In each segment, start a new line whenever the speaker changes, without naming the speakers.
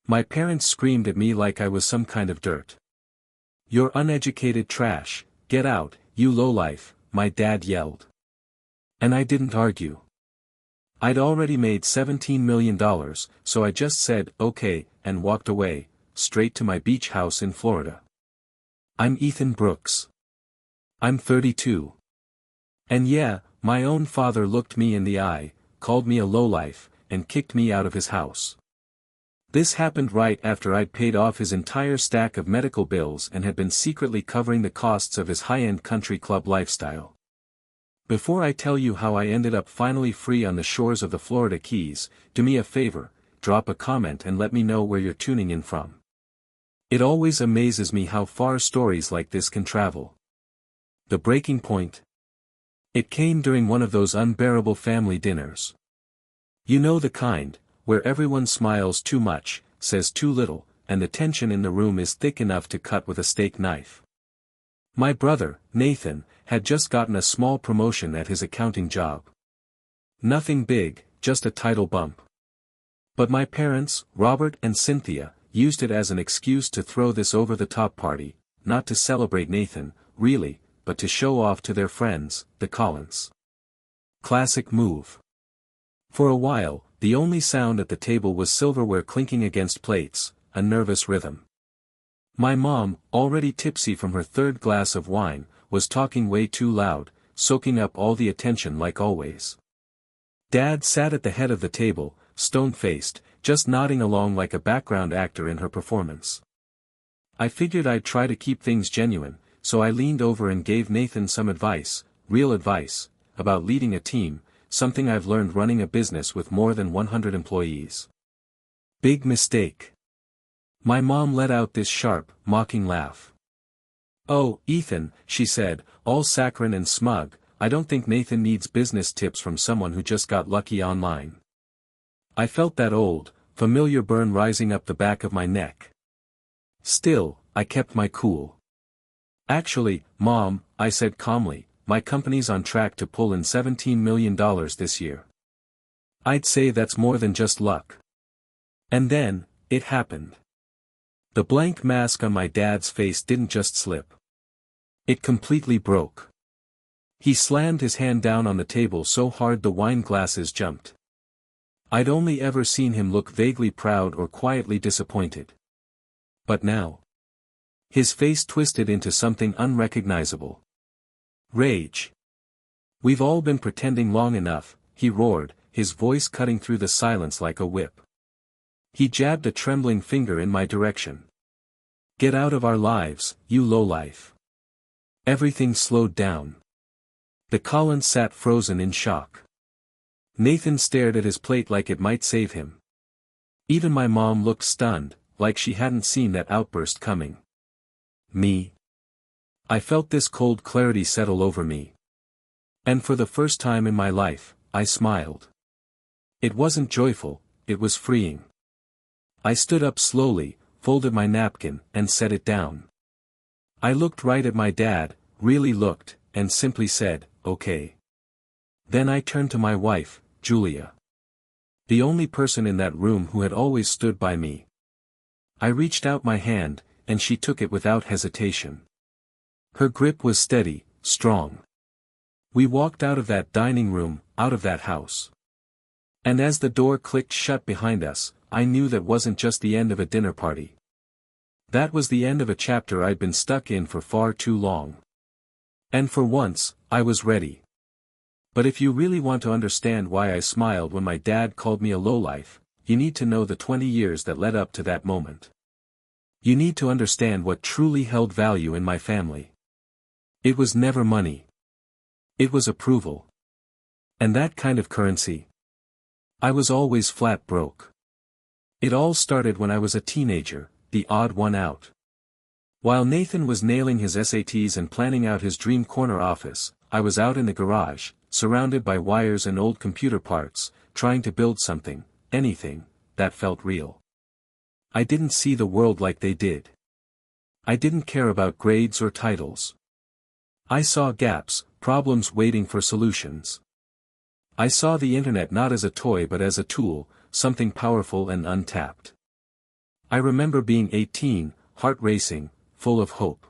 My parents screamed at me like I was some kind of dirt. "You're uneducated trash, get out, you lowlife," my dad yelled. And I didn't argue. I'd already made $17 million, so I just said, okay, and walked away, straight to my beach house in Florida. I'm Ethan Brooks. I'm 32. And yeah, my own father looked me in the eye, called me a lowlife, and kicked me out of his house. This happened right after I'd paid off his entire stack of medical bills and had been secretly covering the costs of his high-end country club lifestyle. Before I tell you how I ended up finally free on the shores of the Florida Keys, do me a favor, drop a comment and let me know where you're tuning in from. It always amazes me how far stories like this can travel. The breaking point? It came during one of those unbearable family dinners. You know the kind, where everyone smiles too much, says too little, and the tension in the room is thick enough to cut with a steak knife. My brother, Nathan, had just gotten a small promotion at his accounting job. Nothing big, just a title bump. But my parents, Robert and Cynthia, used it as an excuse to throw this over-the-top party, not to celebrate Nathan, really, but to show off to their friends, the Collins. Classic move. For a while, the only sound at the table was silverware clinking against plates, a nervous rhythm. My mom, already tipsy from her third glass of wine, was talking way too loud, soaking up all the attention like always. Dad sat at the head of the table, stone-faced, just nodding along like a background actor in her performance. I figured I'd try to keep things genuine, so I leaned over and gave Nathan some advice, real advice, about leading a team, something I've learned running a business with more than 100 employees. Big mistake. My mom let out this sharp, mocking laugh. "Oh, Ethan," she said, all saccharine and smug, "I don't think Nathan needs business tips from someone who just got lucky online." I felt that old, familiar burn rising up the back of my neck. Still, I kept my cool. "Actually, Mom," I said calmly, "my company's on track to pull in $17 million this year. I'd say that's more than just luck." And then, it happened. The blank mask on my dad's face didn't just slip. It completely broke. He slammed his hand down on the table so hard the wine glasses jumped. I'd only ever seen him look vaguely proud or quietly disappointed. But now, his face twisted into something unrecognizable. Rage. "We've all been pretending long enough," he roared, his voice cutting through the silence like a whip. He jabbed a trembling finger in my direction. "Get out of our lives, you lowlife." Everything slowed down. The Collins sat frozen in shock. Nathan stared at his plate like it might save him. Even my mom looked stunned, like she hadn't seen that outburst coming. Me? I felt this cold clarity settle over me. And for the first time in my life, I smiled. It wasn't joyful, it was freeing. I stood up slowly, folded my napkin, and set it down. I looked right at my dad, really looked, and simply said, "Okay." Then I turned to my wife, Julia. The only person in that room who had always stood by me. I reached out my hand, and she took it without hesitation. Her grip was steady, strong. We walked out of that dining room, out of that house. And as the door clicked shut behind us, I knew that wasn't just the end of a dinner party. That was the end of a chapter I'd been stuck in for far too long. And for once, I was ready. But if you really want to understand why I smiled when my dad called me a lowlife, you need to know the 20 years that led up to that moment. You need to understand what truly held value in my family. It was never money. It was approval. And that kind of currency. I was always flat broke. It all started when I was a teenager, the odd one out. While Nathan was nailing his SATs and planning out his dream corner office, I was out in the garage, surrounded by wires and old computer parts, trying to build something, anything, that felt real. I didn't see the world like they did. I didn't care about grades or titles. I saw gaps, problems waiting for solutions. I saw the internet not as a toy but as a tool, something powerful and untapped. I remember being 18, heart racing, full of hope.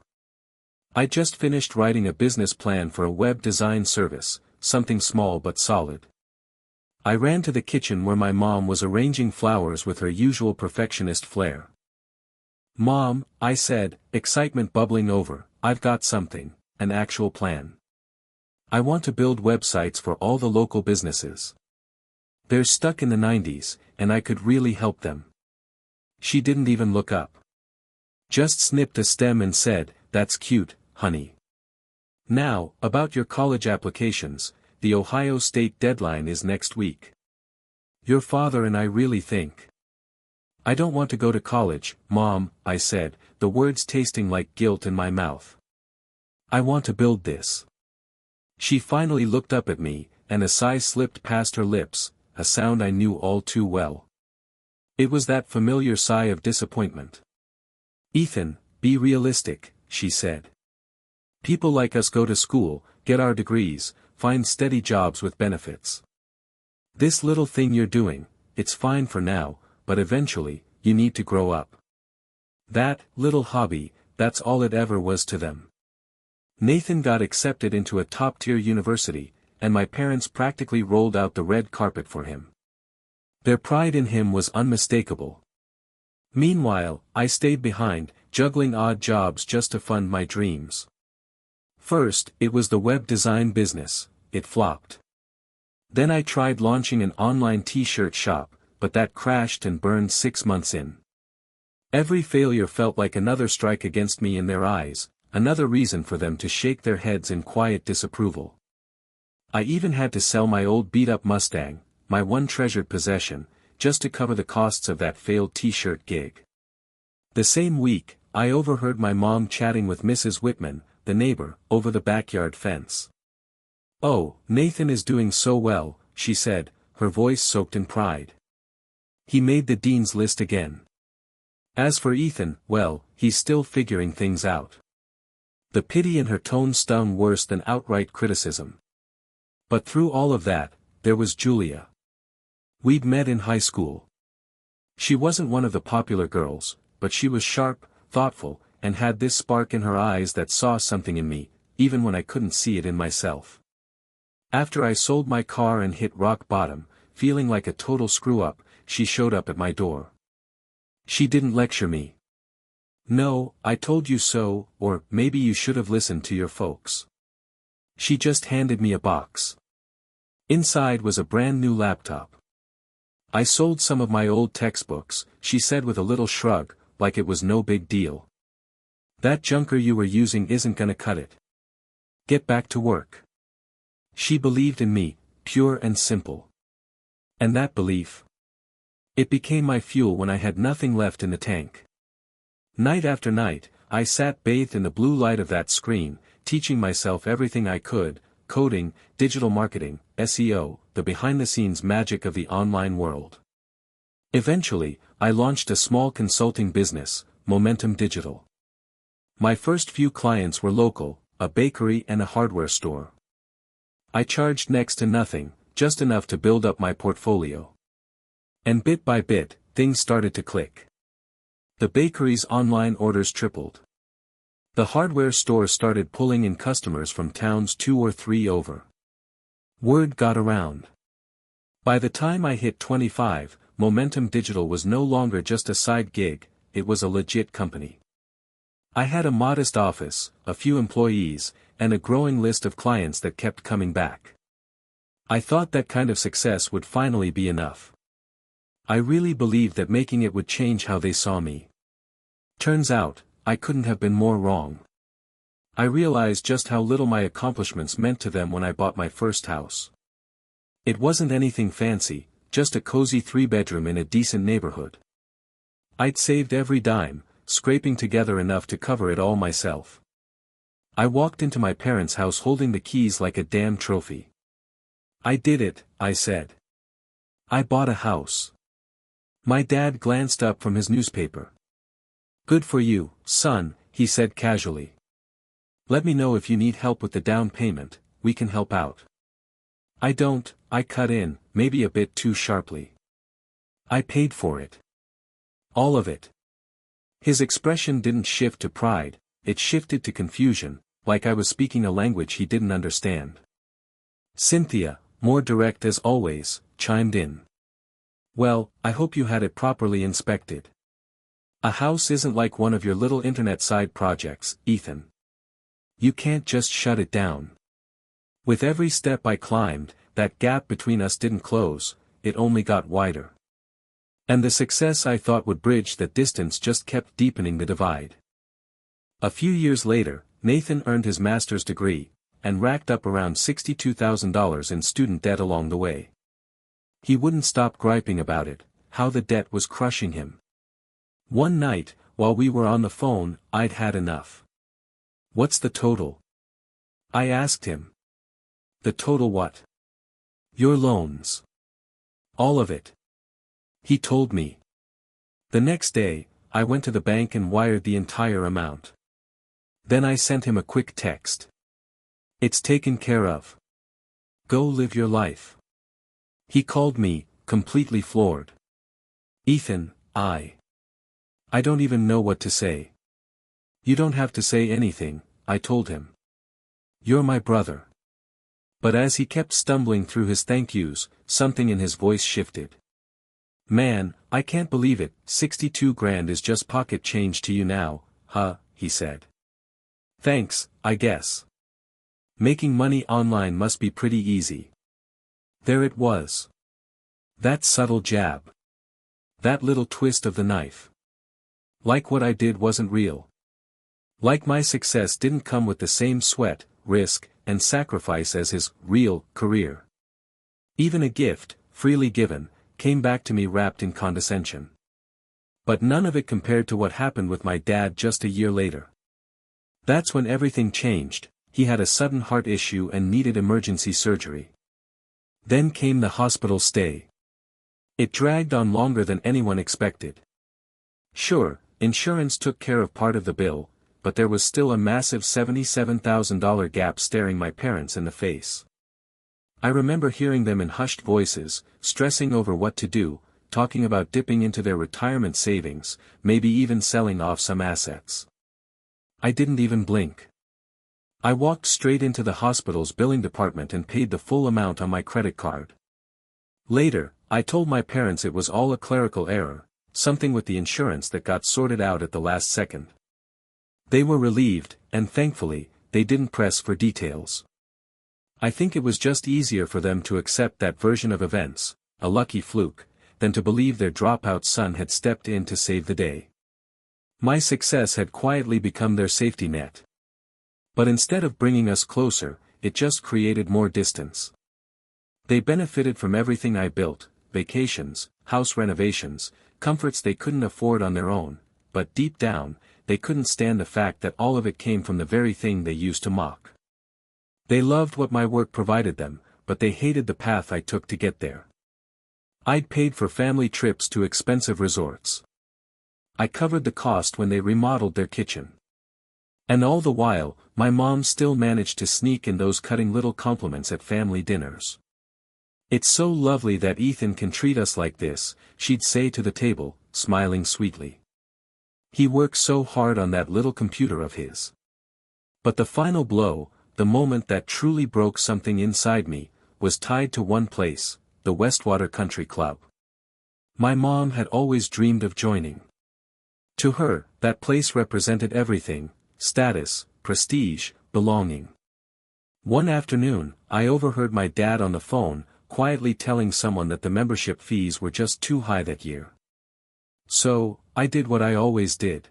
I just finished writing a business plan for a web design service, something small but solid. I ran to the kitchen where my mom was arranging flowers with her usual perfectionist flair. "Mom," I said, excitement bubbling over, "I've got something, an actual plan. I want to build websites for all the local businesses. They're stuck in the 90s, and I could really help them." She didn't even look up. Just snipped a stem and said, "That's cute, honey. Now, about your college applications, the Ohio State deadline is next week. Your father and I really think." "I don't want to go to college, Mom," I said, the words tasting like guilt in my mouth. "I want to build this." She finally looked up at me, and a sigh slipped past her lips, a sound I knew all too well. It was that familiar sigh of disappointment. "Ethan, be realistic," she said. "People like us go to school, get our degrees, find steady jobs with benefits. This little thing you're doing, it's fine for now, but eventually, you need to grow up." That little hobby, that's all it ever was to them. Nathan got accepted into a top-tier university, and my parents practically rolled out the red carpet for him. Their pride in him was unmistakable. Meanwhile, I stayed behind, juggling odd jobs just to fund my dreams. First, it was the web design business. It flopped. Then I tried launching an online t-shirt shop, but that crashed and burned 6 months in. Every failure felt like another strike against me in their eyes, another reason for them to shake their heads in quiet disapproval. I even had to sell my old beat-up Mustang, my one treasured possession, just to cover the costs of that failed t-shirt gig. The same week, I overheard my mom chatting with Mrs. Whitman, the neighbor, over the backyard fence. "Oh, Nathan is doing so well," she said, her voice soaked in pride. "He made the dean's list again. As for Ethan, well, he's still figuring things out." The pity in her tone stung worse than outright criticism. But through all of that, there was Julia. We'd met in high school. She wasn't one of the popular girls, but she was sharp, thoughtful, and had this spark in her eyes that saw something in me, even when I couldn't see it in myself. After I sold my car and hit rock bottom, feeling like a total screw-up, she showed up at my door. She didn't lecture me. "No, I told you so," or "maybe you should have listened to your folks." She just handed me a box. Inside was a brand new laptop. "I sold some of my old textbooks," she said with a little shrug, like it was no big deal. "That junker you were using isn't gonna cut it. Get back to work." She believed in me, pure and simple. And that belief, it became my fuel when I had nothing left in the tank. Night after night, I sat bathed in the blue light of that screen, teaching myself everything I could: coding, digital marketing, SEO, the behind-the-scenes magic of the online world. Eventually, I launched a small consulting business, Momentum Digital. My first few clients were local, a bakery and a hardware store. I charged next to nothing, just enough to build up my portfolio. And bit by bit, things started to click. The bakery's online orders tripled. The hardware store started pulling in customers from towns 2 or 3 over. Word got around. By the time I hit 25, Momentum Digital was no longer just a side gig, it was a legit company. I had a modest office, a few employees, and a growing list of clients that kept coming back. I thought that kind of success would finally be enough. I really believed that making it would change how they saw me. Turns out, I couldn't have been more wrong. I realized just how little my accomplishments meant to them when I bought my first house. It wasn't anything fancy, just a cozy 3-bedroom in a decent neighborhood. I'd saved every dime, scraping together enough to cover it all myself. I walked into my parents' house holding the keys like a damn trophy. "I did it," I said. "I bought a house." My dad glanced up from his newspaper. "Good for you, son," he said casually. "Let me know if you need help with the down payment, we can help out." "I don't," I cut in, maybe a bit too sharply. "I paid for it. All of it. His expression didn't shift to pride, it shifted to confusion, like I was speaking a language he didn't understand. Cynthia, more direct as always, chimed in. Well, I hope you had it properly inspected. A house isn't like one of your little internet side projects, Ethan. You can't just shut it down. With every step I climbed, that gap between us didn't close, it only got wider. And the success I thought would bridge that distance just kept deepening the divide. A few years later, Nathan earned his master's degree, and racked up around $62,000 in student debt along the way. He wouldn't stop griping about it, how the debt was crushing him. One night, while we were on the phone, I'd had enough. What's the total? I asked him. The total what? Your loans. All of it. He told me. The next day, I went to the bank and wired the entire amount. Then I sent him a quick text. It's taken care of. Go live your life. He called me, completely floored. Ethan, I don't even know what to say. You don't have to say anything, I told him. You're my brother. But as he kept stumbling through his thank yous, something in his voice shifted. Man, I can't believe it, 62 grand is just pocket change to you now, huh, he said. Thanks, I guess. Making money online must be pretty easy. There it was. That subtle jab. That little twist of the knife. Like what I did wasn't real. Like my success didn't come with the same sweat, risk, and sacrifice as his real career. Even a gift, freely given, came back to me wrapped in condescension. But none of it compared to what happened with my dad just a year later. That's when everything changed. He had a sudden heart issue and needed emergency surgery. Then came the hospital stay. It dragged on longer than anyone expected. Sure, insurance took care of part of the bill, but there was still a massive $77,000 gap staring my parents in the face. I remember hearing them in hushed voices, stressing over what to do, talking about dipping into their retirement savings, maybe even selling off some assets. I didn't even blink. I walked straight into the hospital's billing department and paid the full amount on my credit card. Later, I told my parents it was all a clerical error, something with the insurance that got sorted out at the last second. They were relieved, and thankfully, they didn't press for details. I think it was just easier for them to accept that version of events, a lucky fluke, than to believe their dropout son had stepped in to save the day. My success had quietly become their safety net. But instead of bringing us closer, it just created more distance. They benefited from everything I built, vacations, house renovations, comforts they couldn't afford on their own, but deep down, they couldn't stand the fact that all of it came from the very thing they used to mock. They loved what my work provided them, but they hated the path I took to get there. I'd paid for family trips to expensive resorts. I covered the cost when they remodeled their kitchen. And all the while, my mom still managed to sneak in those cutting little compliments at family dinners. It's so lovely that Ethan can treat us like this, she'd say to the table, smiling sweetly. He works so hard on that little computer of his. But the final blow, the moment that truly broke something inside me, was tied to one place, the Westwater Country Club. My mom had always dreamed of joining. To her, that place represented everything, status, prestige, belonging. One afternoon, I overheard my dad on the phone, quietly telling someone that the membership fees were just too high that year. So, I did what I always did.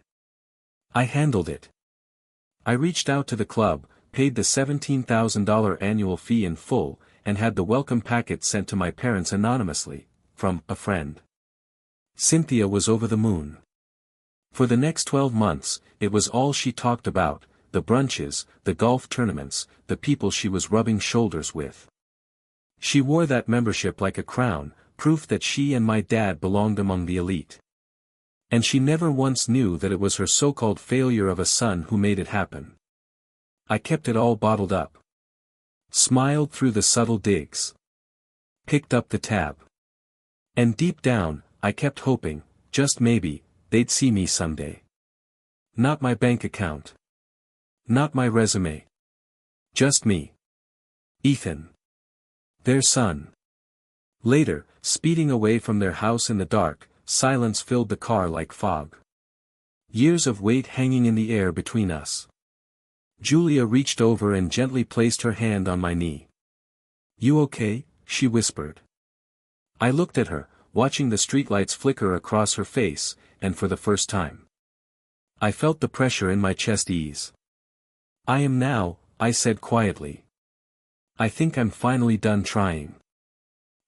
I handled it. I reached out to the club, paid the $17,000 annual fee in full, and had the welcome packet sent to my parents anonymously, from a friend. Cynthia was over the moon. For the next 12 months, it was all she talked about, the brunches, the golf tournaments, the people she was rubbing shoulders with. She wore that membership like a crown, proof that she and my dad belonged among the elite. And she never once knew that it was her so-called failure of a son who made it happen. I kept it all bottled up. Smiled through the subtle digs. Picked up the tab. And deep down, I kept hoping, just maybe, they'd see me someday. Not my bank account. Not my resume. Just me. Ethan. Their son. Later, speeding away from their house in the dark, silence filled the car like fog. Years of weight hanging in the air between us. Julia reached over and gently placed her hand on my knee. "You okay?" she whispered. I looked at her, watching the streetlights flicker across her face, and for the first time, I felt the pressure in my chest ease. "I am now," I said quietly. "I think I'm finally done trying."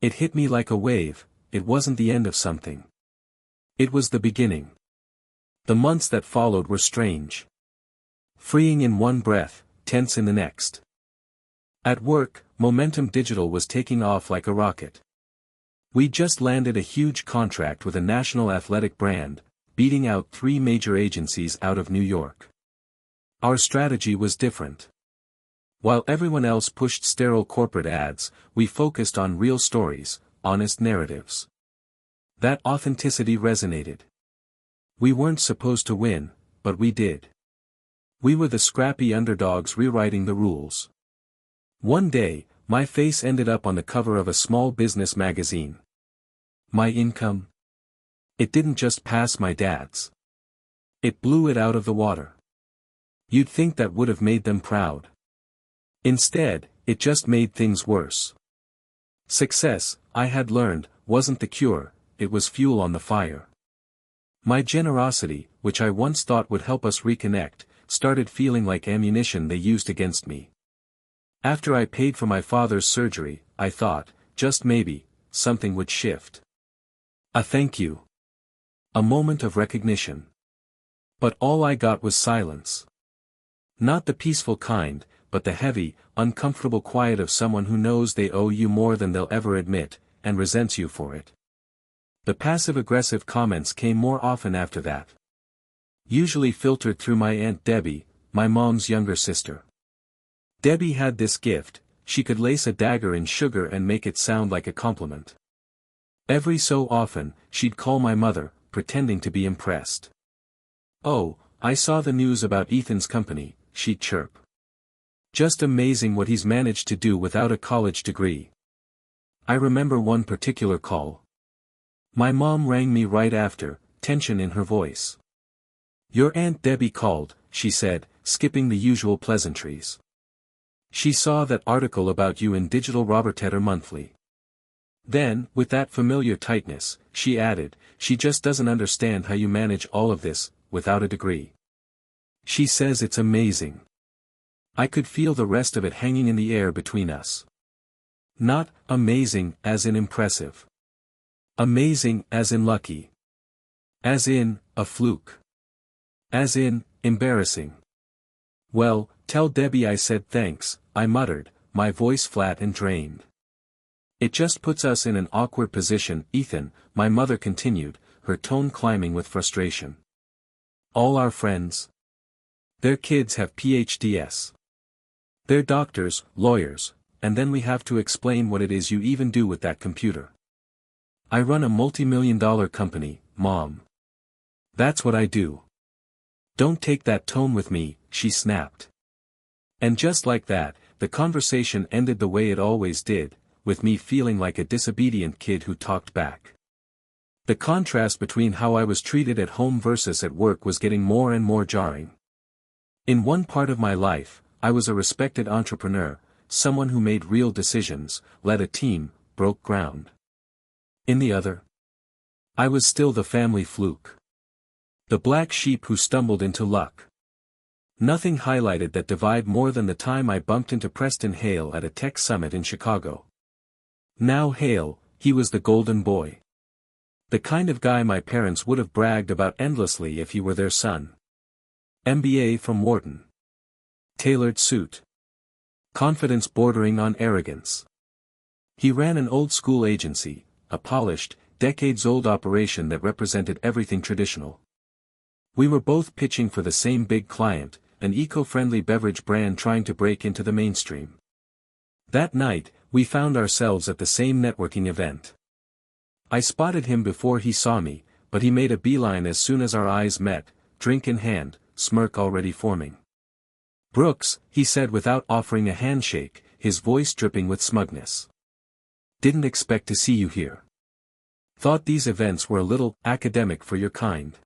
It hit me like a wave. It wasn't the end of something. It was the beginning. The months that followed were strange. Freeing in one breath, tense in the next. At work, Momentum Digital was taking off like a rocket. We just landed a huge contract with a national athletic brand, beating out 3 major agencies out of New York. Our strategy was different. While everyone else pushed sterile corporate ads, we focused on real stories, honest narratives. That authenticity resonated. We weren't supposed to win, but we did. We were the scrappy underdogs rewriting the rules. One day, my face ended up on the cover of a small business magazine. My income? It didn't just pass my dad's. It blew it out of the water. You'd think that would have made them proud. Instead, it just made things worse. Success, I had learned, wasn't the cure, it was fuel on the fire. My generosity, which I once thought would help us reconnect, started feeling like ammunition they used against me. After I paid for my father's surgery, I thought, just maybe, something would shift. A thank you. A moment of recognition. But all I got was silence. Not the peaceful kind, but the heavy, uncomfortable quiet of someone who knows they owe you more than they'll ever admit, and resents you for it. The passive-aggressive comments came more often after that. Usually filtered through my Aunt Debbie, my mom's younger sister. Debbie had this gift: she could lace a dagger in sugar and make it sound like a compliment. Every so often, she'd call my mother, pretending to be impressed. "Oh, I saw the news about Ethan's company," she'd chirp. "Just amazing what he's managed to do without a college degree." I remember one particular call. My mom rang me right after, tension in her voice. "Your Aunt Debbie called," she said, skipping the usual pleasantries. "She saw that article about you in Digital Robertetter Monthly." Then, with that familiar tightness, she added, "She just doesn't understand how you manage all of this, without a degree. She says it's amazing." I could feel the rest of it hanging in the air between us. Not amazing as in impressive. Amazing as in lucky. As in, a fluke. As in, embarrassing. "Well, tell Debbie I said thanks," I muttered, my voice flat and drained. "It just puts us in an awkward position, Ethan," my mother continued, her tone climbing with frustration. "All our friends. Their kids have PhDs. They're doctors, lawyers, and then we have to explain what it is you even do with that computer." "I run a multi-million-dollar company, Mom. That's what I do." "Don't take that tone with me," she snapped. And just like that, the conversation ended the way it always did, with me feeling like a disobedient kid who talked back. The contrast between how I was treated at home versus at work was getting more and more jarring. In one part of my life, I was a respected entrepreneur, someone who made real decisions, led a team, broke ground. In the other, I was still the family fluke. The black sheep who stumbled into luck. Nothing highlighted that divide more than the time I bumped into Preston Hale at a tech summit in Chicago. Now Hale, he was the golden boy. The kind of guy my parents would have bragged about endlessly if he were their son. MBA from Wharton. Tailored suit. Confidence bordering on arrogance. He ran an old-school agency, a polished, decades-old operation that represented everything traditional. We were both pitching for the same big client, an eco-friendly beverage brand trying to break into the mainstream. That night, we found ourselves at the same networking event. I spotted him before he saw me, but he made a beeline as soon as our eyes met, drink in hand, smirk already forming. "Brooks," he said without offering a handshake, his voice dripping with smugness. "Didn't expect to see you here. Thought these events were a little academic for your kind.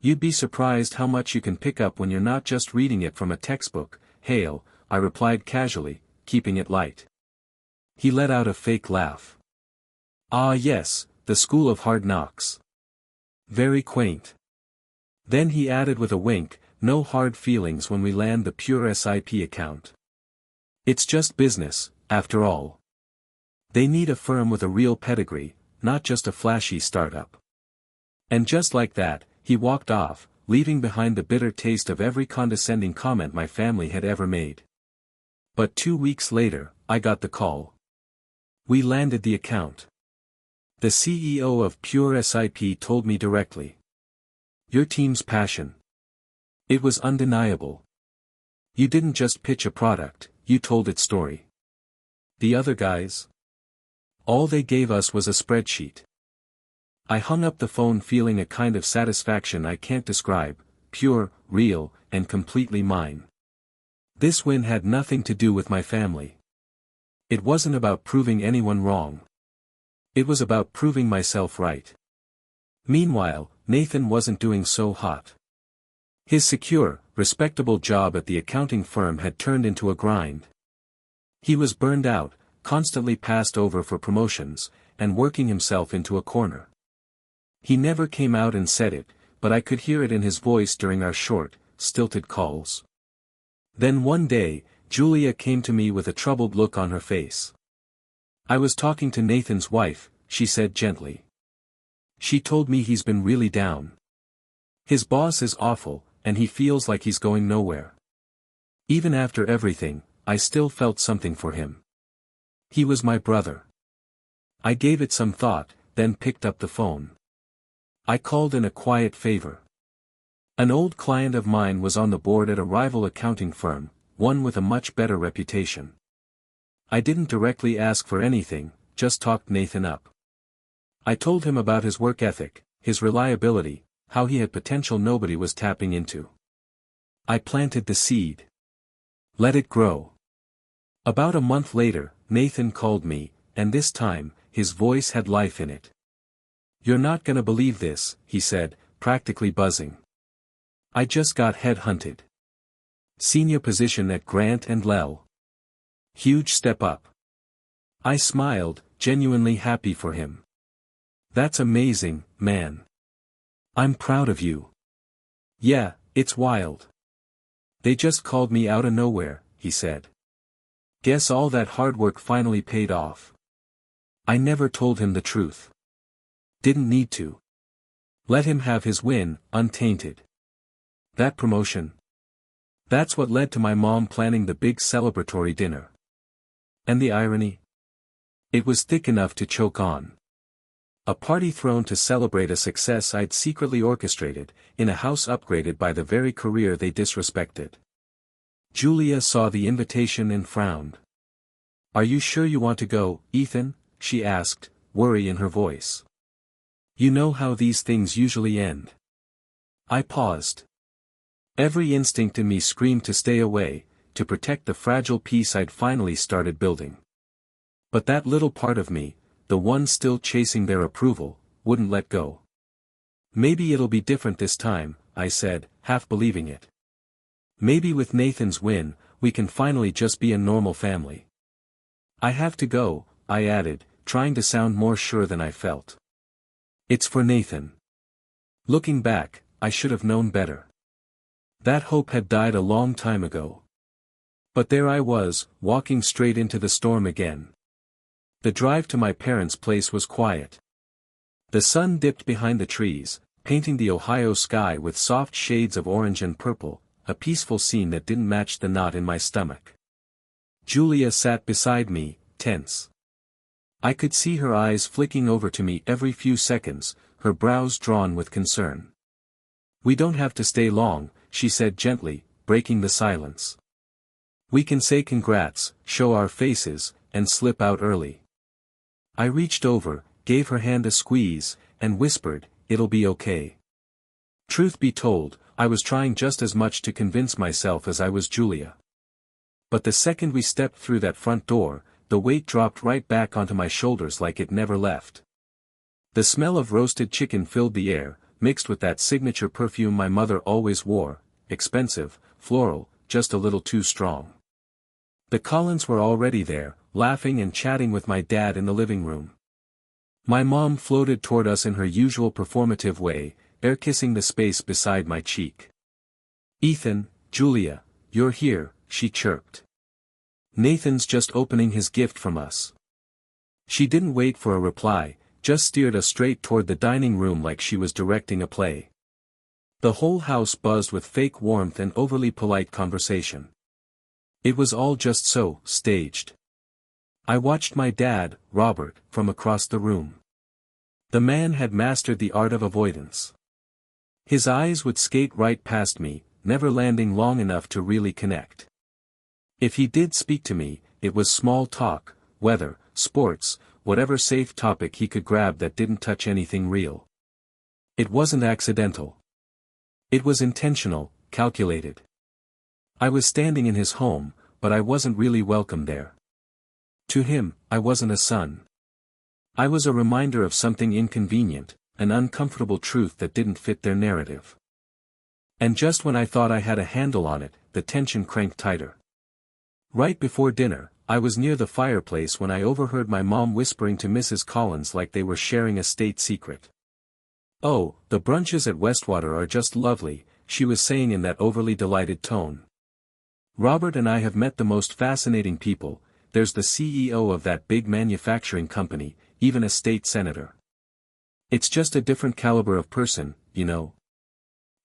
You'd be surprised how much you can pick up when you're not just reading it from a textbook." "Hail," I replied casually, keeping it light. He let out a fake laugh. "Ah yes, the School of Hard Knocks. Very quaint." Then he added with a wink, "No hard feelings when we land the pure SIP account. It's just business, after all. They need a firm with a real pedigree, not just a flashy startup." And just like that, he walked off, leaving behind the bitter taste of every condescending comment my family had ever made. But 2 weeks later, I got the call. We landed the account. The CEO of Pure SIP told me directly. "Your team's passion. It was undeniable. You didn't just pitch a product, you told its story. The other guys? All they gave us was a spreadsheet." I hung up the phone feeling a kind of satisfaction I can't describe, pure, real, and completely mine. This win had nothing to do with my family. It wasn't about proving anyone wrong. It was about proving myself right. Meanwhile, Nathan wasn't doing so hot. His secure, respectable job at the accounting firm had turned into a grind. He was burned out, constantly passed over for promotions, and working himself into a corner. He never came out and said it, but I could hear it in his voice during our short, stilted calls. Then one day, Julia came to me with a troubled look on her face. "I was talking to Nathan's wife," she said gently. "She told me he's been really down. His boss is awful, and he feels like he's going nowhere. Even after everything, I still felt something for him. He was my brother." I gave it some thought, then picked up the phone. I called in a quiet favor. An old client of mine was on the board at a rival accounting firm, one with a much better reputation. I didn't directly ask for anything, just talked Nathan up. I told him about his work ethic, his reliability, how he had potential nobody was tapping into. I planted the seed. Let it grow. About a month later, Nathan called me, and this time, his voice had life in it. "You're not gonna believe this," he said, practically buzzing. "I just got headhunted. Senior position at Grant & Lell. Huge step up." I smiled, genuinely happy for him. "That's amazing, man. I'm proud of you." "Yeah, it's wild. They just called me out of nowhere," he said. "Guess all that hard work finally paid off." I never told him the truth. Didn't need to. Let him have his win, untainted. That promotion. That's what led to my mom planning the big celebratory dinner. And the irony? It was thick enough to choke on. A party thrown to celebrate a success I'd secretly orchestrated, in a house upgraded by the very career they disrespected. Julia saw the invitation and frowned. "Are you sure you want to go, Ethan?" she asked, worry in her voice. "You know how these things usually end." I paused. Every instinct in me screamed to stay away, to protect the fragile peace I'd finally started building. But that little part of me, the one still chasing their approval, wouldn't let go. "Maybe it'll be different this time," I said, half believing it. "Maybe with Nathan's win, we can finally just be a normal family." "I have to go," I added, trying to sound more sure than I felt. "It's for Nathan." Looking back, I should have known better. That hope had died a long time ago. But there I was, walking straight into the storm again. The drive to my parents' place was quiet. The sun dipped behind the trees, painting the Ohio sky with soft shades of orange and purple, a peaceful scene that didn't match the knot in my stomach. Julia sat beside me, tense. I could see her eyes flicking over to me every few seconds, her brows drawn with concern. "We don't have to stay long," she said gently, breaking the silence. "We can say congrats, show our faces, and slip out early." I reached over, gave her hand a squeeze, and whispered, "It'll be okay." Truth be told, I was trying just as much to convince myself as I was Julia. But the second we stepped through that front door, the weight dropped right back onto my shoulders like it never left. The smell of roasted chicken filled the air, mixed with that signature perfume my mother always wore, expensive, floral, just a little too strong. The Collins were already there, laughing and chatting with my dad in the living room. My mom floated toward us in her usual performative way, air-kissing the space beside my cheek. "Ethan, Julia, you're here," she chirped. "Nathan's just opening his gift from us." She didn't wait for a reply, just steered us straight toward the dining room like she was directing a play. The whole house buzzed with fake warmth and overly polite conversation. It was all just so staged. I watched my dad, Robert, from across the room. The man had mastered the art of avoidance. His eyes would skate right past me, never landing long enough to really connect. If he did speak to me, it was small talk, weather, sports, whatever safe topic he could grab that didn't touch anything real. It wasn't accidental. It was intentional, calculated. I was standing in his home, but I wasn't really welcome there. To him, I wasn't a son. I was a reminder of something inconvenient, an uncomfortable truth that didn't fit their narrative. And just when I thought I had a handle on it, the tension cranked tighter. Right before dinner, I was near the fireplace when I overheard my mom whispering to Mrs. Collins like they were sharing a state secret. "Oh, the brunches at Westwater are just lovely," she was saying in that overly delighted tone. "Robert and I have met the most fascinating people. There's the CEO of that big manufacturing company, even a state senator. It's just a different caliber of person, you know."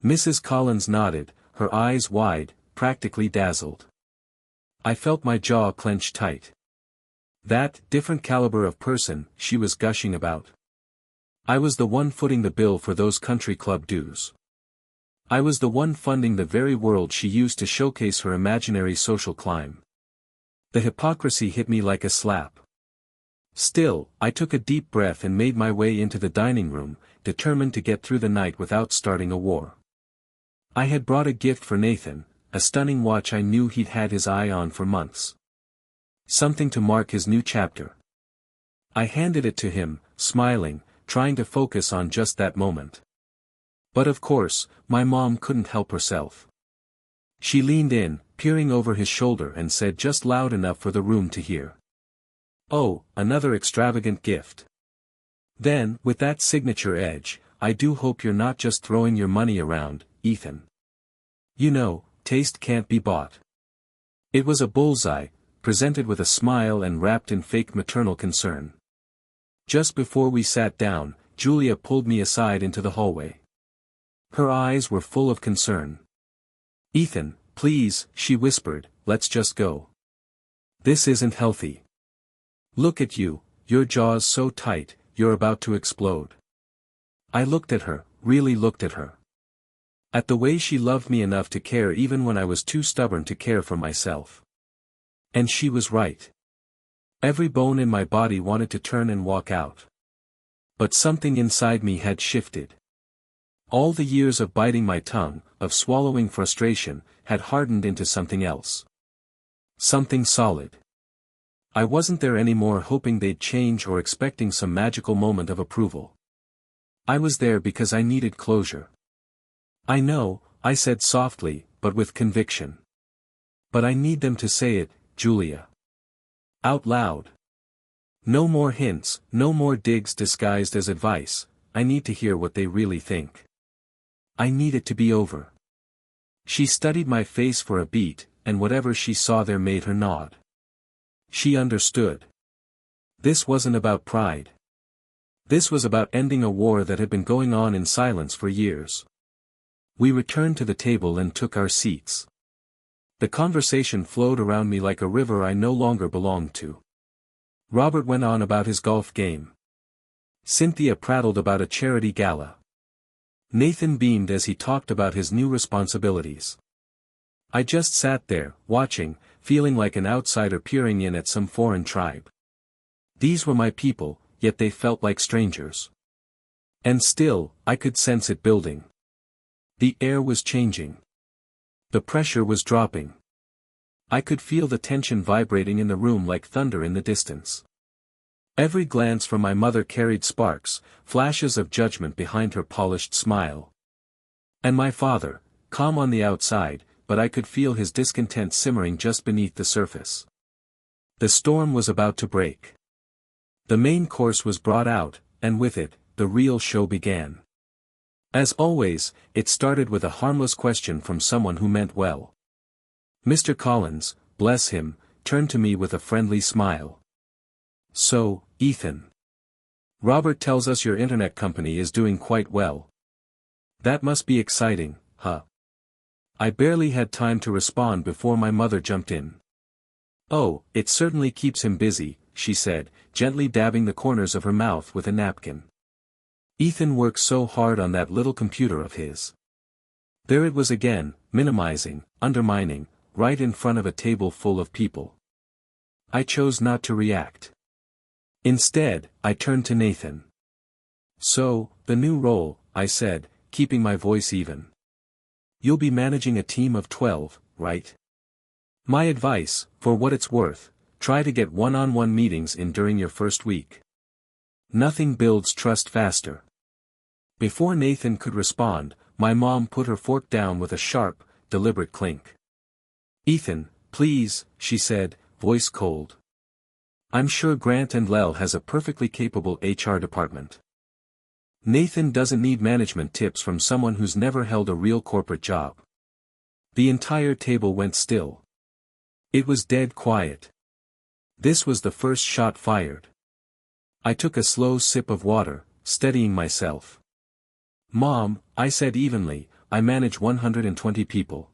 Mrs. Collins nodded, her eyes wide, practically dazzled. I felt my jaw clench tight. That different caliber of person she was gushing about. I was the one footing the bill for those country club dues. I was the one funding the very world she used to showcase her imaginary social climb. The hypocrisy hit me like a slap. Still, I took a deep breath and made my way into the dining room, determined to get through the night without starting a war. I had brought a gift for Nathan, a stunning watch I knew he'd had his eye on for months. Something to mark his new chapter. I handed it to him, smiling, trying to focus on just that moment. But of course, my mom couldn't help herself. She leaned in, peering over his shoulder and said just loud enough for the room to hear. "Oh, another extravagant gift. Then, with that signature edge, I do hope you're not just throwing your money around, Ethan. You know, taste can't be bought." It was a bullseye, presented with a smile and wrapped in fake maternal concern. Just before we sat down, Julia pulled me aside into the hallway. Her eyes were full of concern. "Ethan, please," she whispered, "let's just go. This isn't healthy. Look at you, your jaw's so tight, you're about to explode." I looked at her, really looked at her. At the way she loved me enough to care even when I was too stubborn to care for myself. And she was right. Every bone in my body wanted to turn and walk out. But something inside me had shifted. All the years of biting my tongue, of swallowing frustration, had hardened into something else. Something solid. I wasn't there anymore hoping they'd change or expecting some magical moment of approval. I was there because I needed closure. "I know," I said softly, but with conviction. "But I need them to say it, Julia. Out loud. No more hints, no more digs disguised as advice. I need to hear what they really think. I need it to be over." She studied my face for a beat, and whatever she saw there made her nod. She understood. This wasn't about pride. This was about ending a war that had been going on in silence for years. We returned to the table and took our seats. The conversation flowed around me like a river I no longer belonged to. Robert went on about his golf game. Cynthia prattled about a charity gala. Nathan beamed as he talked about his new responsibilities. I just sat there, watching, feeling like an outsider peering in at some foreign tribe. These were my people, yet they felt like strangers. And still, I could sense it building. The air was changing. The pressure was dropping. I could feel the tension vibrating in the room like thunder in the distance. Every glance from my mother carried sparks, flashes of judgment behind her polished smile. And my father, calm on the outside, but I could feel his discontent simmering just beneath the surface. The storm was about to break. The main course was brought out, and with it, the real show began. As always, it started with a harmless question from someone who meant well. Mr. Collins, bless him, turned to me with a friendly smile. "So, Ethan. Robert tells us your internet company is doing quite well. That must be exciting, huh?" I barely had time to respond before my mother jumped in. "Oh, it certainly keeps him busy," she said, gently dabbing the corners of her mouth with a napkin. "Ethan works so hard on that little computer of his." There it was again, minimizing, undermining, right in front of a table full of people. I chose not to react. Instead, I turned to Nathan. "So, the new role," I said, keeping my voice even. "You'll be managing a team of 12, right? My advice, for what it's worth, try to get one-on-one meetings in during your first week. Nothing builds trust faster." Before Nathan could respond, my mom put her fork down with a sharp, deliberate clink. "Ethan, please," she said, voice cold. "I'm sure Grant and Lel has a perfectly capable HR department. Nathan doesn't need management tips from someone who's never held a real corporate job." The entire table went still. It was dead quiet. This was the first shot fired. I took a slow sip of water, steadying myself. "Mom," I said evenly, "I manage 120 people.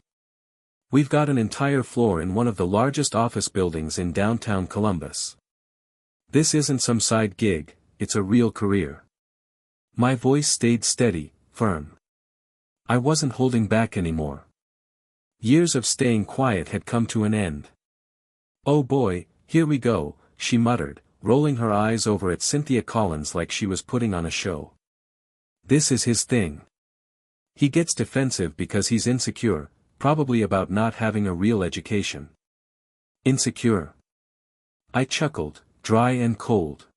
We've got an entire floor in one of the largest office buildings in downtown Columbus. This isn't some side gig, it's a real career." My voice stayed steady, firm. I wasn't holding back anymore. Years of staying quiet had come to an end. "Oh boy, here we go," she muttered, rolling her eyes over at Cynthia Collins like she was putting on a show. "This is his thing. He gets defensive because he's insecure, probably about not having a real education." "Insecure?" I chuckled, dry and cold.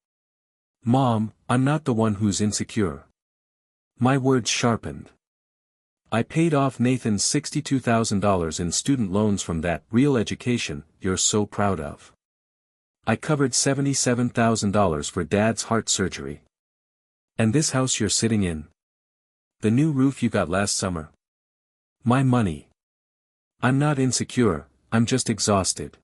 "Mom, I'm not the one who's insecure." My words sharpened. "I paid off Nathan's $62,000 in student loans from that real education you're so proud of. I covered $77,000 for Dad's heart surgery. And this house you're sitting in? The new roof you got last summer? My money. I'm not insecure, I'm just exhausted."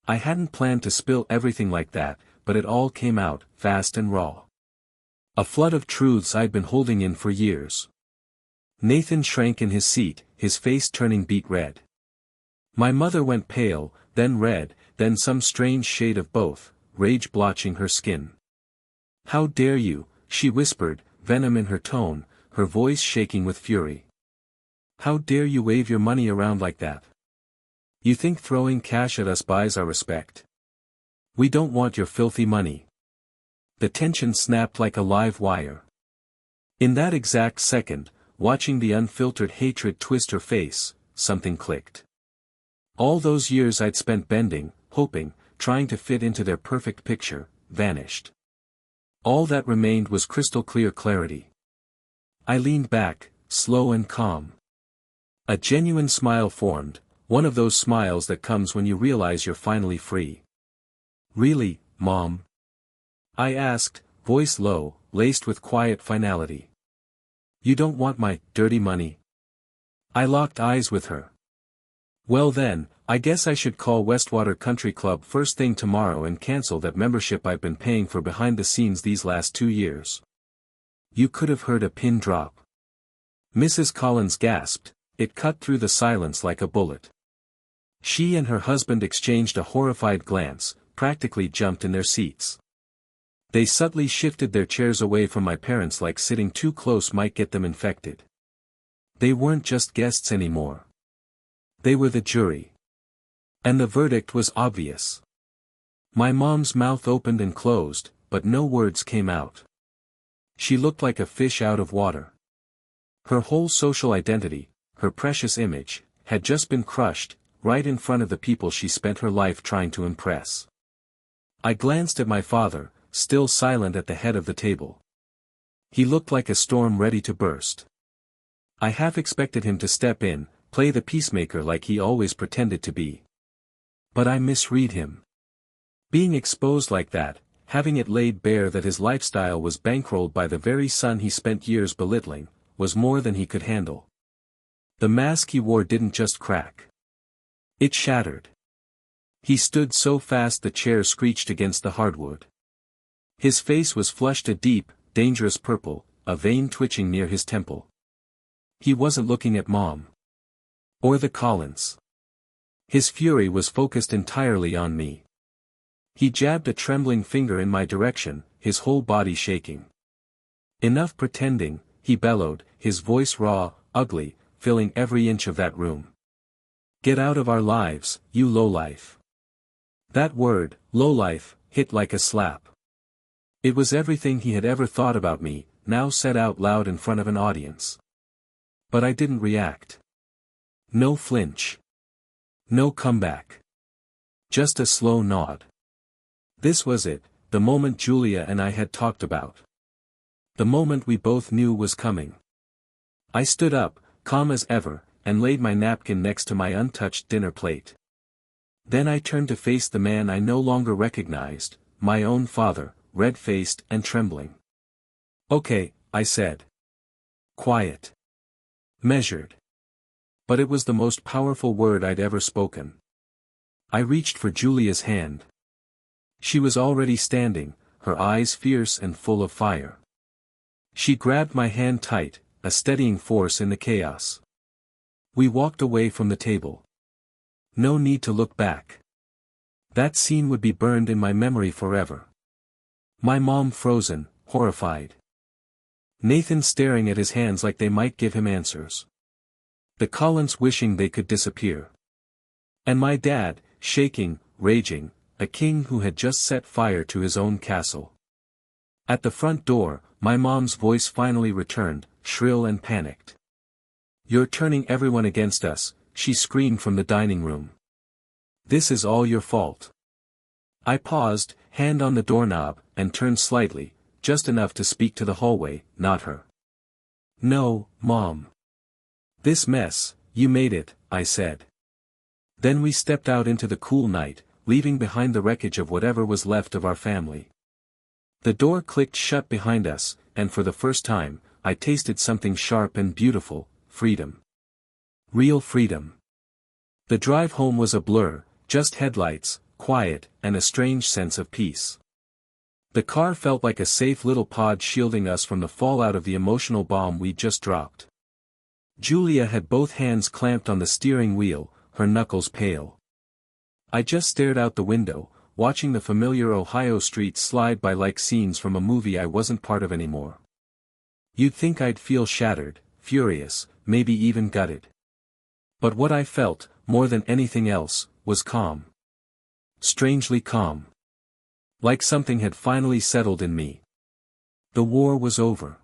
I hadn't planned to spill everything like that, but it all came out, fast and raw. A flood of truths I'd been holding in for years. Nathan shrank in his seat, his face turning beet red. My mother went pale, then red, then some strange shade of both, rage blotching her skin. "How dare you," she whispered, venom in her tone, her voice shaking with fury. "How dare you wave your money around like that? You think throwing cash at us buys our respect? We don't want your filthy money." The tension snapped like a live wire. In that exact second, watching the unfiltered hatred twist her face, something clicked. All those years I'd spent bending, hoping, trying to fit into their perfect picture, vanished. All that remained was crystal clear clarity. I leaned back, slow and calm. A genuine smile formed, one of those smiles that comes when you realize you're finally free. "Really, Mom?" I asked, voice low, laced with quiet finality. "You don't want my dirty money?" I locked eyes with her. "Well then, I guess I should call Westwater Country Club first thing tomorrow and cancel that membership I've been paying for behind the scenes these last 2 years." You could have heard a pin drop. Mrs. Collins gasped, it cut through the silence like a bullet. She and her husband exchanged a horrified glance, practically jumped in their seats. They subtly shifted their chairs away from my parents like sitting too close might get them infected. They weren't just guests anymore. They were the jury. And the verdict was obvious. My mom's mouth opened and closed, but no words came out. She looked like a fish out of water. Her whole social identity, her precious image, had just been crushed, right in front of the people she spent her life trying to impress. I glanced at my father, still silent at the head of the table. He looked like a storm ready to burst. I half expected him to step in, play the peacemaker like he always pretended to be. But I misread him. Being exposed like that, having it laid bare that his lifestyle was bankrolled by the very son he spent years belittling, was more than he could handle. The mask he wore didn't just crack. It shattered. He stood so fast the chair screeched against the hardwood. His face was flushed a deep, dangerous purple, a vein twitching near his temple. He wasn't looking at Mom. Or the Collins. His fury was focused entirely on me. He jabbed a trembling finger in my direction, his whole body shaking. "Enough pretending," he bellowed, his voice raw, ugly, filling every inch of that room. "Get out of our lives, you lowlife." That word, lowlife, hit like a slap. It was everything he had ever thought about me, now said out loud in front of an audience. But I didn't react. No flinch. No comeback. Just a slow nod. This was it, the moment Julia and I had talked about. The moment we both knew was coming. I stood up, calm as ever, and laid my napkin next to my untouched dinner plate. Then I turned to face the man I no longer recognized, my own father, red-faced and trembling. "Okay," I said. Quiet. Measured. But it was the most powerful word I'd ever spoken. I reached for Julia's hand. She was already standing, her eyes fierce and full of fire. She grabbed my hand tight, a steadying force in the chaos. We walked away from the table. No need to look back. That scene would be burned in my memory forever. My mom frozen, horrified. Nathan staring at his hands like they might give him answers. The Collins wishing they could disappear. And my dad, shaking, raging, a king who had just set fire to his own castle. At the front door, my mom's voice finally returned, shrill and panicked. "You're turning everyone against us," she screamed from the dining room. "This is all your fault." I paused, hand on the doorknob, and turned slightly, just enough to speak to the hallway, not her. "No, Mom. This mess, you made it," I said. Then we stepped out into the cool night, leaving behind the wreckage of whatever was left of our family. The door clicked shut behind us, and for the first time, I tasted something sharp and beautiful, freedom. Real freedom. The drive home was a blur, just headlights, quiet, and a strange sense of peace. The car felt like a safe little pod shielding us from the fallout of the emotional bomb we'd just dropped. Julia had both hands clamped on the steering wheel, her knuckles pale. I just stared out the window, watching the familiar Ohio streets slide by like scenes from a movie I wasn't part of anymore. You'd think I'd feel shattered, furious, maybe even gutted. But what I felt, more than anything else, was calm. Strangely calm. Like something had finally settled in me. The war was over.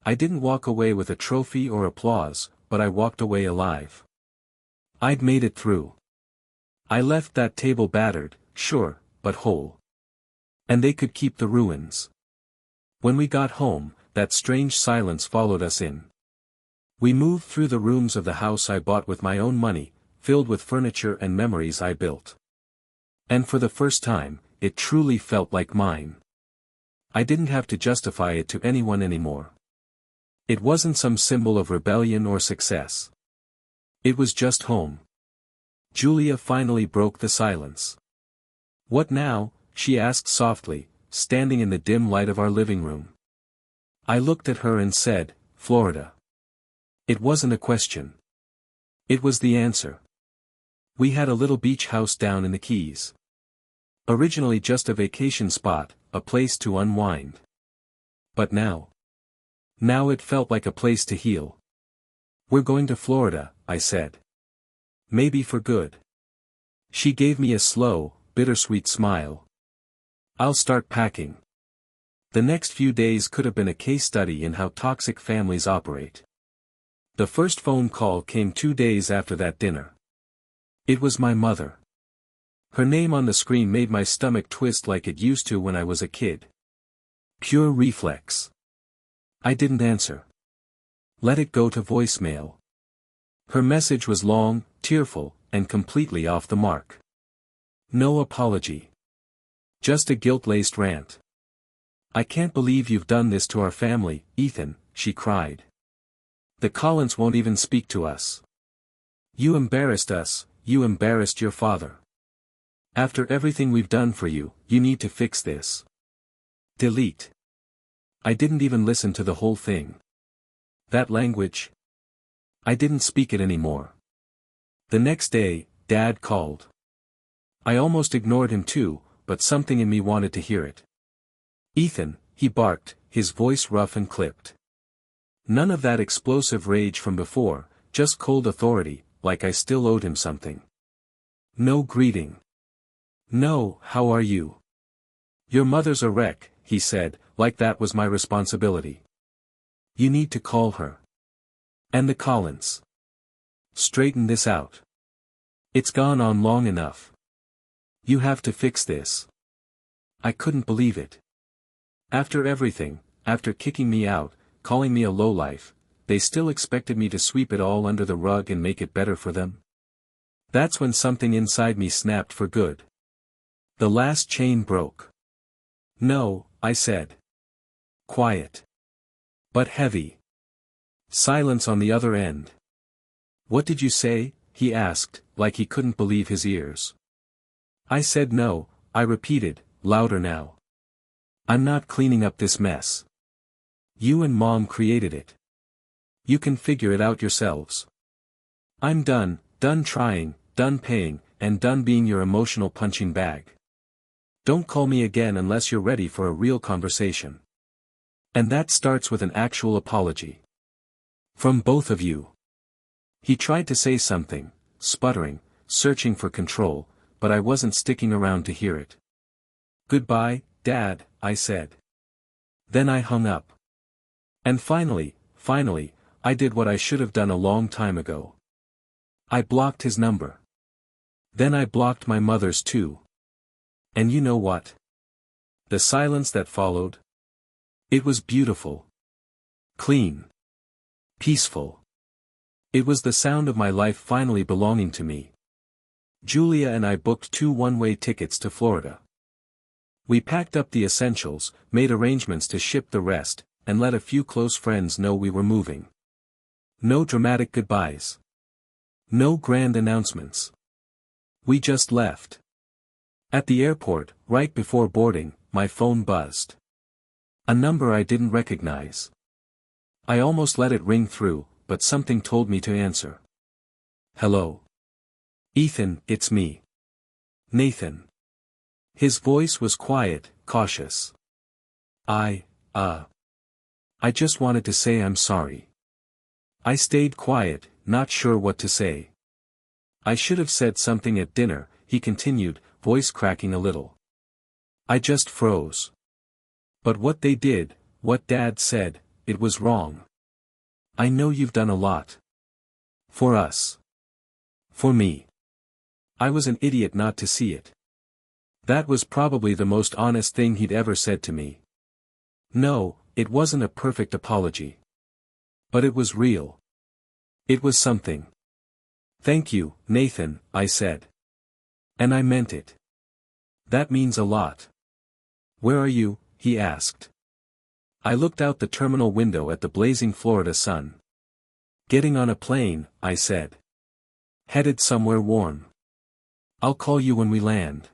I didn't walk away with a trophy or applause, but I walked away alive. I'd made it through. I left that table battered, sure, but whole. And they could keep the ruins. When we got home, that strange silence followed us in. We moved through the rooms of the house I bought with my own money, filled with furniture and memories I built. And for the first time, it truly felt like mine. I didn't have to justify it to anyone anymore. It wasn't some symbol of rebellion or success. It was just home. Julia finally broke the silence. "What now?" she asked softly, standing in the dim light of our living room. I looked at her and said, "Florida." It wasn't a question. It was the answer. We had a little beach house down in the Keys. Originally just a vacation spot, a place to unwind. But now it felt like a place to heal. "We're going to Florida," I said. "Maybe for good." She gave me a slow, bittersweet smile. "I'll start packing." The next few days could have been a case study in how toxic families operate. The first phone call came 2 days after that dinner. It was my mother. Her name on the screen made my stomach twist like it used to when I was a kid. Pure reflex. I didn't answer. Let it go to voicemail. Her message was long, tearful, and completely off the mark. No apology. Just a guilt-laced rant. "I can't believe you've done this to our family, Ethan," she cried. "The Collins won't even speak to us. You embarrassed us, you embarrassed your father. After everything we've done for you, you need to fix this. Delete." I didn't even listen to the whole thing. That language? I didn't speak it anymore. The next day, Dad called. I almost ignored him too, but something in me wanted to hear it. "Ethan," he barked, his voice rough and clipped. None of that explosive rage from before, just cold authority, like I still owed him something. No greeting. No, "How are you?" "Your mother's a wreck," he said, like that was my responsibility. "You need to call her. And the Collins. Straighten this out. It's gone on long enough. You have to fix this." I couldn't believe it. After everything, after kicking me out, calling me a lowlife, they still expected me to sweep it all under the rug and make it better for them? That's when something inside me snapped for good. The last chain broke. "No," I said. Quiet. But heavy. Silence on the other end. "What did you say?" he asked, like he couldn't believe his ears. I said no, I repeated, louder now. "I'm not cleaning up this mess. You and Mom created it. You can figure it out yourselves. I'm done trying, done paying, and done being your emotional punching bag. Don't call me again unless you're ready for a real conversation. And that starts with an actual apology. From both of you." He tried to say something, sputtering, searching for control, but I wasn't sticking around to hear it. "Goodbye, Dad," I said. Then I hung up. And finally, I did what I should have done a long time ago. I blocked his number. Then I blocked my mother's too. And you know what? The silence that followed? It was beautiful. Clean. Peaceful. It was the sound of my life finally belonging to me. Julia and I booked 2 one-way tickets to Florida. We packed up the essentials, made arrangements to ship the rest, and let a few close friends know we were moving. No dramatic goodbyes. No grand announcements. We just left. At the airport, right before boarding, my phone buzzed. A number I didn't recognize. I almost let it ring through, but something told me to answer. "Hello. Ethan, it's me. Nathan." His voice was quiet, cautious. I just wanted to say I'm sorry." I stayed quiet, not sure what to say. "I should have said something at dinner," he continued, voice cracking a little. I just froze. But what they did, what Dad said, it was wrong. "I know you've done a lot. For us. For me. I was an idiot not to see it." That was probably the most honest thing he'd ever said to me. No, it wasn't a perfect apology. But it was real. It was something. "Thank you, Nathan," I said. And I meant it. "That means a lot." "Where are you?" he asked. I looked out the terminal window at the blazing Florida sun. "Getting on a plane," I said. "Headed somewhere warm. I'll call you when we land."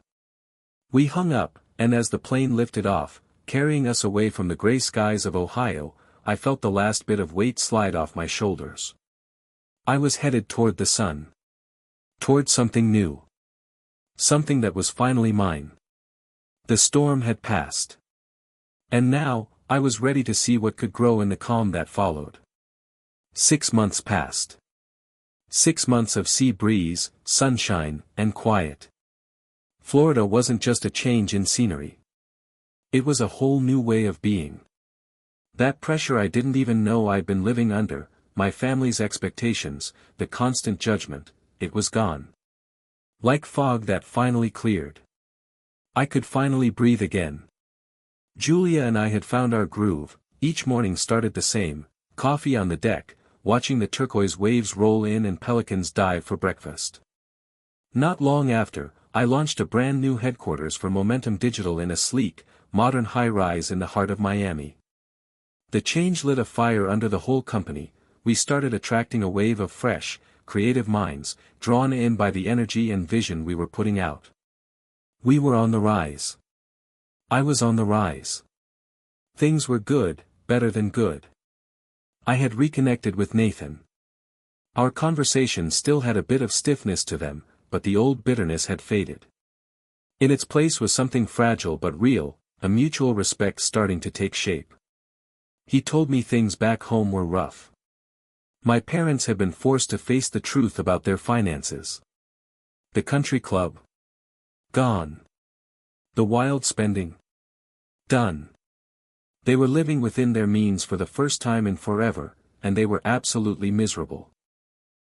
We hung up, and as the plane lifted off, carrying us away from the gray skies of Ohio, I felt the last bit of weight slide off my shoulders. I was headed toward the sun. Toward something new. Something that was finally mine. The storm had passed. And now, I was ready to see what could grow in the calm that followed. 6 months passed. 6 months of sea breeze, sunshine, and quiet. Florida wasn't just a change in scenery. It was a whole new way of being. That pressure I didn't even know I'd been living under, my family's expectations, the constant judgment, it was gone. Like fog that finally cleared. I could finally breathe again. Julia and I had found our groove. Each morning started the same, coffee on the deck, watching the turquoise waves roll in and pelicans dive for breakfast. Not long after, I launched a brand new headquarters for Momentum Digital in a sleek, modern high-rise in the heart of Miami. The change lit a fire under the whole company. We started attracting a wave of fresh, creative minds, drawn in by the energy and vision we were putting out. We were on the rise. I was on the rise. Things were good, better than good. I had reconnected with Nathan. Our conversations still had a bit of stiffness to them, but the old bitterness had faded. In its place was something fragile but real, a mutual respect starting to take shape. He told me things back home were rough. My parents had been forced to face the truth about their finances. The country club. Gone. The wild spending. Done. They were living within their means for the first time in forever, and they were absolutely miserable.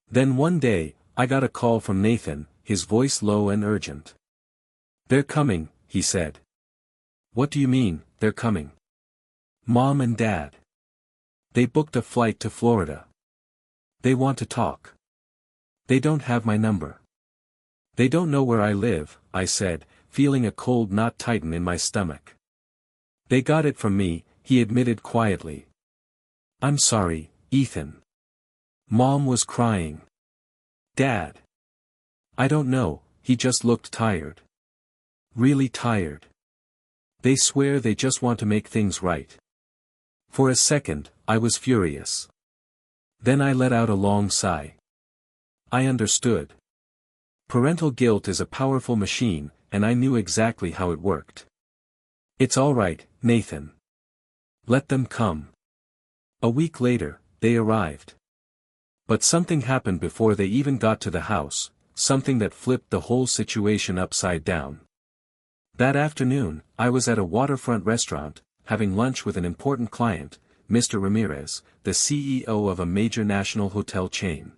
Then one day, I got a call from Nathan, his voice low and urgent. "They're coming," he said. "What do you mean, they're coming?" "Mom and Dad. They booked a flight to Florida. They want to talk. They don't have my number. They don't know where I live," I said, feeling a cold knot tighten in my stomach. "They got it from me," he admitted quietly. "I'm sorry, Ethan." Mom was crying. "Dad. I don't know," he just looked tired. Really tired. "They swear they just want to make things right." For a second, I was furious. Then I let out a long sigh. I understood. Parental guilt is a powerful machine, and I knew exactly how it worked. "It's all right, Nathan. Let them come." A week later, they arrived. But something happened before they even got to the house, something that flipped the whole situation upside down. That afternoon, I was at a waterfront restaurant, having lunch with an important client, Mr. Ramirez, the CEO of a major national hotel chain.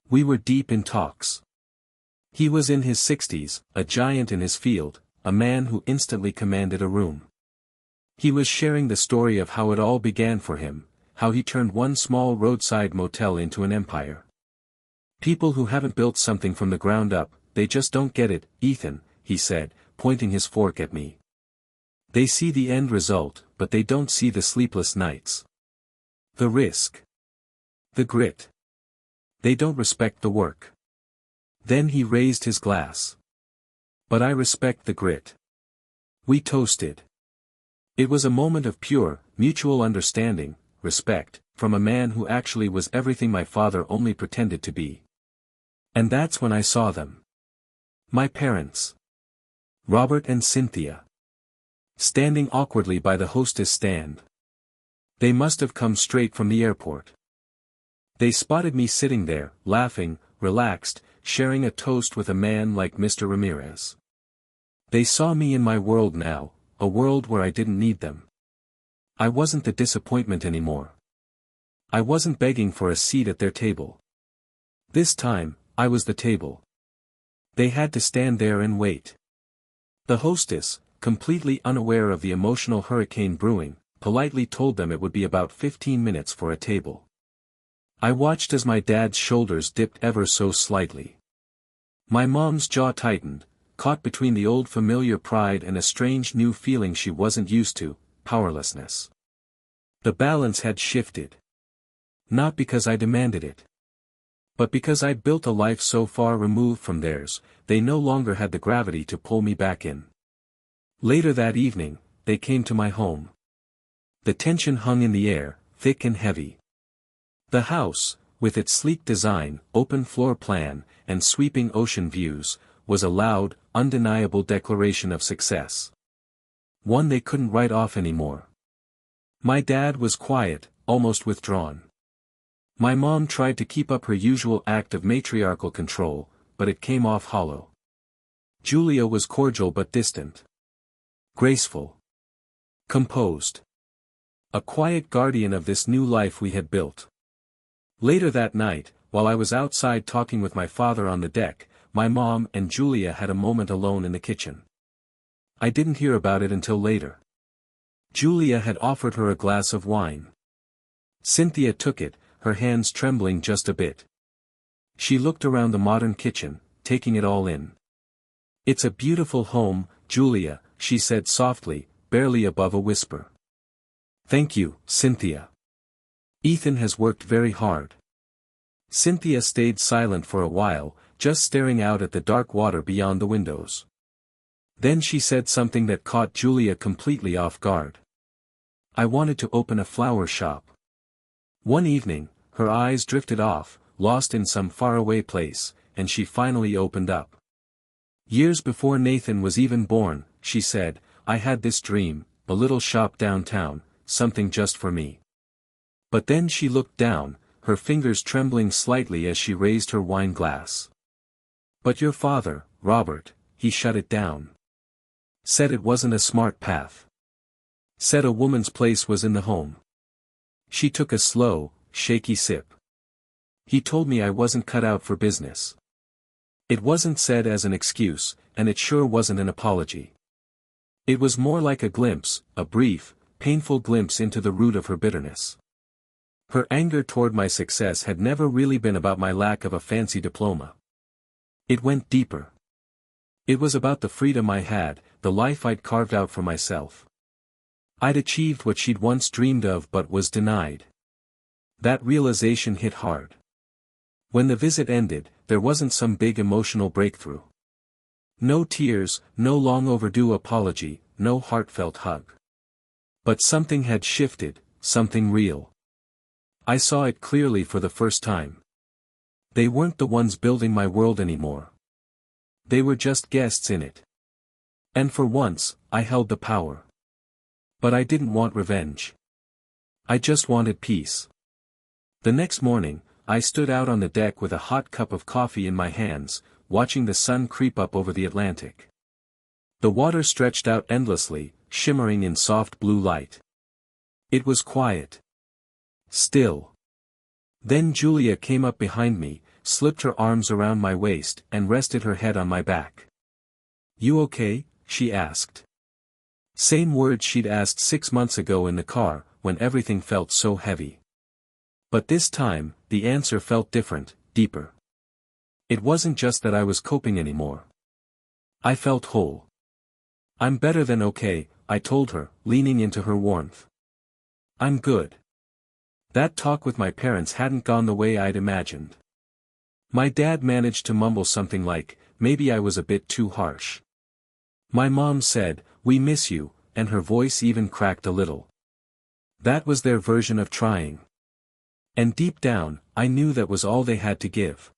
We were deep in talks. He was in his 60s, a giant in his field, a man who instantly commanded a room. He was sharing the story of how it all began for him, how he turned one small roadside motel into an empire. "People who haven't built something from the ground up, they just don't get it, Ethan," he said, pointing his fork at me. "They see the end result, but they don't see the sleepless nights. The risk. The grit. They don't respect the work." Then he raised his glass. "But I respect the grit." We toasted. It was a moment of pure, mutual understanding, respect, from a man who actually was everything my father only pretended to be. And that's when I saw them. My parents. Robert and Cynthia. Standing awkwardly by the hostess stand. They must have come straight from the airport. They spotted me sitting there, laughing, relaxed, sharing a toast with a man like Mr. Ramirez. They saw me in my world now, a world where I didn't need them. I wasn't the disappointment anymore. I wasn't begging for a seat at their table. This time, I was the table. They had to stand there and wait. The hostess, completely unaware of the emotional hurricane brewing, politely told them it would be about 15 minutes for a table. I watched as my dad's shoulders dipped ever so slightly. My mom's jaw tightened, caught between the old familiar pride and a strange new feeling she wasn't used to, powerlessness. The balance had shifted. Not because I demanded it. But because I'd built a life so far removed from theirs, they no longer had the gravity to pull me back in. Later that evening, they came to my home. The tension hung in the air, thick and heavy. The house, with its sleek design, open floor plan, and sweeping ocean views, was a loud, undeniable declaration of success. One they couldn't write off anymore. My dad was quiet, almost withdrawn. My mom tried to keep up her usual act of matriarchal control, but it came off hollow. Julia was cordial but distant. Graceful. Composed. A quiet guardian of this new life we had built. Later that night, while I was outside talking with my father on the deck, my mom and Julia had a moment alone in the kitchen. I didn't hear about it until later. Julia had offered her a glass of wine. Cynthia took it, her hands trembling just a bit. She looked around the modern kitchen, taking it all in. "It's a beautiful home, Julia," she said softly, barely above a whisper. "Thank you, Cynthia. Ethan has worked very hard." Cynthia stayed silent for a while, just staring out at the dark water beyond the windows. Then she said something that caught Julia completely off guard. "I wanted to open a flower shop." One evening, her eyes drifted off, lost in some faraway place, and she finally opened up. "Years before Nathan was even born," she said, "I had this dream, a little shop downtown, something just for me." But then she looked down, her fingers trembling slightly as she raised her wine glass. "But your father, Robert, he shut it down. Said it wasn't a smart path. Said a woman's place was in the home." She took a slow, shaky sip. "He told me I wasn't cut out for business." It wasn't said as an excuse, and it sure wasn't an apology. It was more like a glimpse, a brief, painful glimpse into the root of her bitterness. Her anger toward my success had never really been about my lack of a fancy diploma. It went deeper. It was about the freedom I had, the life I'd carved out for myself. I'd achieved what she'd once dreamed of but was denied. That realization hit hard. When the visit ended, there wasn't some big emotional breakthrough. No tears, no long overdue apology, no heartfelt hug. But something had shifted, something real. I saw it clearly for the first time. They weren't the ones building my world anymore. They were just guests in it. And for once, I held the power. But I didn't want revenge. I just wanted peace. The next morning, I stood out on the deck with a hot cup of coffee in my hands, watching the sun creep up over the Atlantic. The water stretched out endlessly, shimmering in soft blue light. It was quiet. Still. Then Julia came up behind me, slipped her arms around my waist, and rested her head on my back. "You okay?" she asked. Same words she'd asked 6 months ago in the car, when everything felt so heavy. But this time, the answer felt different, deeper. It wasn't just that I was coping anymore. I felt whole. "I'm better than okay," I told her, leaning into her warmth. "I'm good." That talk with my parents hadn't gone the way I'd imagined. My dad managed to mumble something like, maybe I was a bit too harsh. My mom said, "We miss you," and her voice even cracked a little. That was their version of trying. And deep down, I knew that was all they had to give.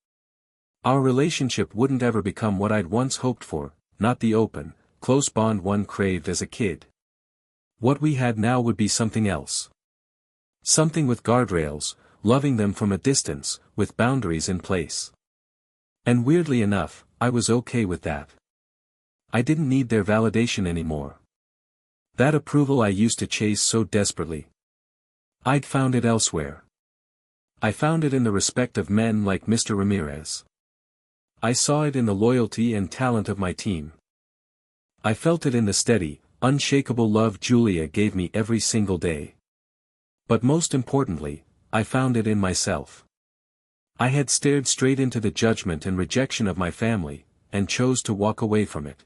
Our relationship wouldn't ever become what I'd once hoped for, not the open, close bond one craved as a kid. What we had now would be something else. Something with guardrails, loving them from a distance, with boundaries in place. And weirdly enough, I was okay with that. I didn't need their validation anymore. That approval I used to chase so desperately. I'd found it elsewhere. I found it in the respect of men like Mr. Ramirez. I saw it in the loyalty and talent of my team. I felt it in the steady, unshakable love Julia gave me every single day. But most importantly, I found it in myself. I had stared straight into the judgment and rejection of my family, and chose to walk away from it.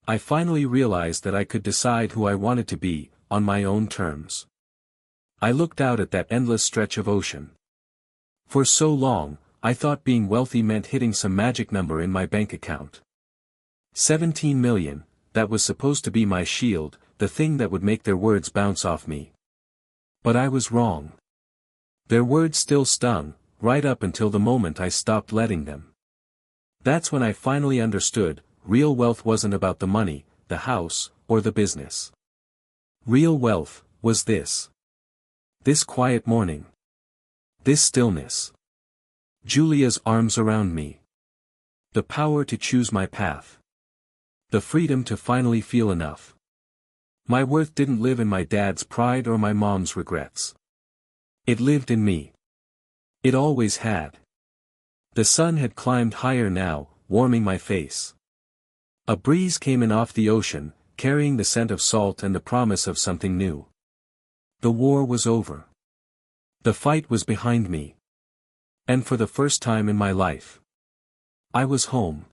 I finally realized that I could decide who I wanted to be, on my own terms. I looked out at that endless stretch of ocean. For so long, I thought being wealthy meant hitting some magic number in my bank account. 17 million, that was supposed to be my shield, the thing that would make their words bounce off me. But I was wrong. Their words still stung, right up until the moment I stopped letting them. That's when I finally understood, real wealth wasn't about the money, the house, or the business. Real wealth was this. This quiet morning. This stillness. Julia's arms around me. The power to choose my path. The freedom to finally feel enough. My worth didn't live in my dad's pride or my mom's regrets. It lived in me. It always had. The sun had climbed higher now, warming my face. A breeze came in off the ocean, carrying the scent of salt and the promise of something new. The war was over. The fight was behind me. And for the first time in my life, I was home.